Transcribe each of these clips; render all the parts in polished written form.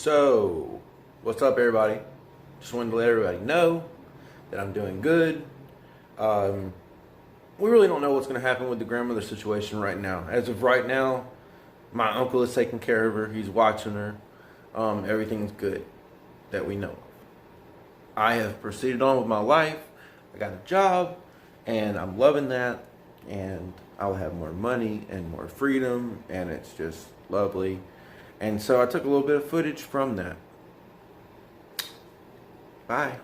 So, what's up, everybody? Just wanted to let everybody know that I'm doing good. We really don't know what's going to happen with the grandmother situation right now. As of right now, my uncle is taking care of her. He's watching her. Everything's good that we know of. I have proceeded on with my life. I got a job, and I'm loving that. And I'll have more money and more freedom, and it's just lovely. And so I took a little bit of footage from that. Bye.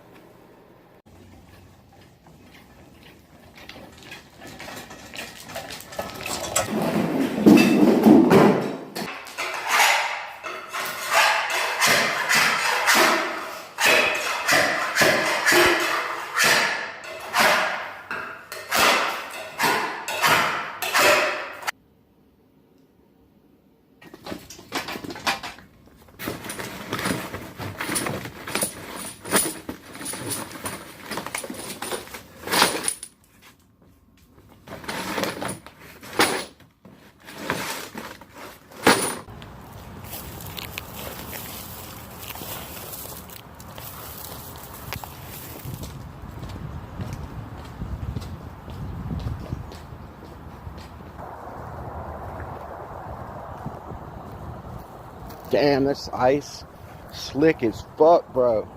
Damn, this ice slick as fuck, bro.